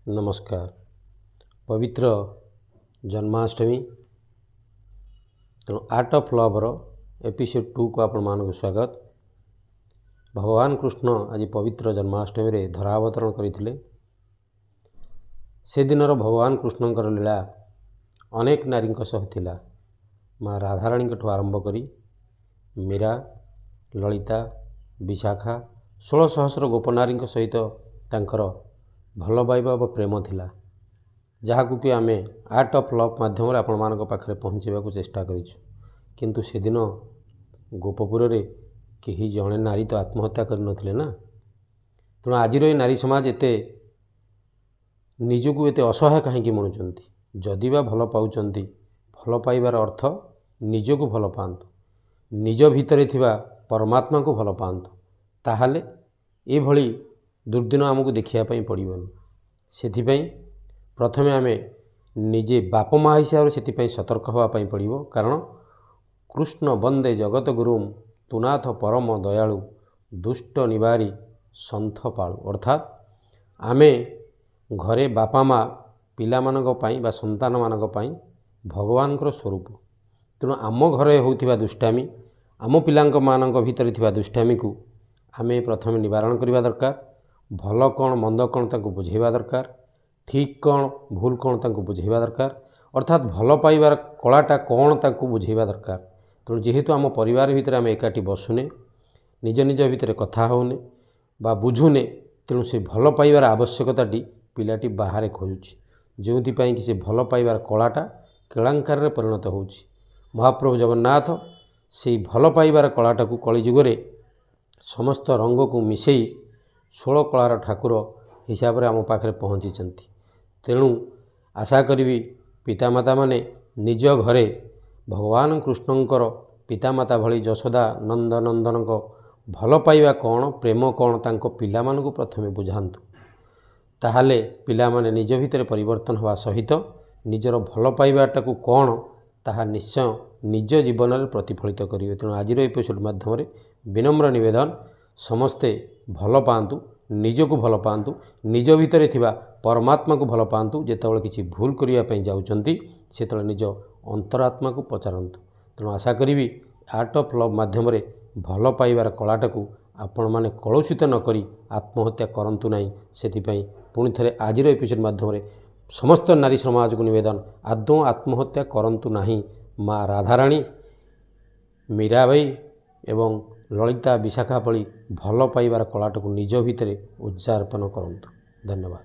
नमस्कार। पवित्र जन्माष्टमी तेणु आर्ट ऑफ लव रो एपिसोड 2 को आपण मानक स्वागत। भगवान कृष्ण आज पवित्र जन्माष्टमी रे धरावतरण करथिले। से दिनर भगवान कृष्णंकर लीला अनेक नारी सह थिला। माँ राधाराणी ठू आरंभ करी मीरा, ललिता, विशाखा 16 सहस्र गोपनारी सहित तांकर भल पाइबा व प्रेम थिला, जहाकू कि आमे आर्ट ऑफ लव माध्यम आपण मानक पाखरे पहुँचेबा को चेष्टा करिछु। किंतु से दिन गोपपुर रे केही जणे नारी तो आत्महत्या कर नथिले ना। तेणु आज नारी समाज एते निजकू एते असहाय कहीं मणुचंती। जदि बा भल पाउचंती, भल पाइबार अर्थ निजकू भल पांतु, निज भितरे थिबा परमात्मा को भल पांतु, ताहाले ए भली दुर्दिन आमको देखिया पई पड़िबन। सेथिपई प्रथमे आमे निजे बाप माँ हिसाब से सतर्क हवा पई पड़िबो। कारण कृष्ण वंदे जगत गुरुम तुनाथ परम दयालु दुष्ट निवारी संथ पालु। अर्थात आमे घरे बापा माँ पिला मानक पई बा संतान मानक पई भगवान स्वरूप। तेणु आम घरे होउथिबा दुष्टामी, आम पिलांक मानक भितर थिबा दुष्टामी को आमे प्रथमे निवारण करबा दरकार। भल कौन मंद कौन ताकू बुझेबा दरकार, ठीक कौन भूल कौन ताकू बुझेबा दरकार। अर्थात भल पाइबार कलाटा कौन ताकू बुझेबा दरकार। तेणु जेहेतु आम परिवार भितर आम एकाठी बसुने, निज निज भितर कथा होने बा बुझुने, तेणु से भल पाइबार आवश्यकताटी पिलाटी बाहर खोजुछि, जोथिपाई कि से भल पाइबार कलाटा केलांकार रे परिणत होउछि। महाप्रभु जगन्नाथ से भल पाइबार कलाटा को कलिजुगरे समस्त रंग को मिसेई 16 कलार ठाकुर हिसाब रे आम पाखरे पहुँची। तेणु आशा करी पितामाता माने निज घरे भगवान कृष्णंकर पितामाता भली यशोदा नंदनंदन को भल पाइबा कौन, प्रेम कौन तांको पिला मानकु प्रथमे बुझांतु। ताहाले पिला माने निज भितर परिवर्तन हवा सहित निजर भल पाइबाटा को कौन ताहा निश्चय निज जीवन में प्रतिफलित करिवे। तेणु आजिर एपिसोड माध्यम रे विनम्र निवेदन, समस्ते भल पांतु, निजको भल पांतु, निज भितर थिबा परमात्मा को भल पांतु। जेतेबेले किछि भूल करिया पई जाउचंती सेतेबेले निज अंतरात्मा को पचारंतु। तेणु आशा करी आर्ट ऑफ लव माध्यम रे भल पाइबार कलाटा को आपण माने कलुषित न करी आत्महत्या करंतु नाही। सेथिपई पुणी थरे आजिर एपिसोड माध्यम रे समस्त नारी समाज को निवेदन, आदौ आत्महत्या करंतु नाही। माँ राधाराणी, मीराबाई एवं ललिता, विशाखा भली भल पाइबार कलाटा को निज भितर उच्चार्पण करंतु। धन्यवाद।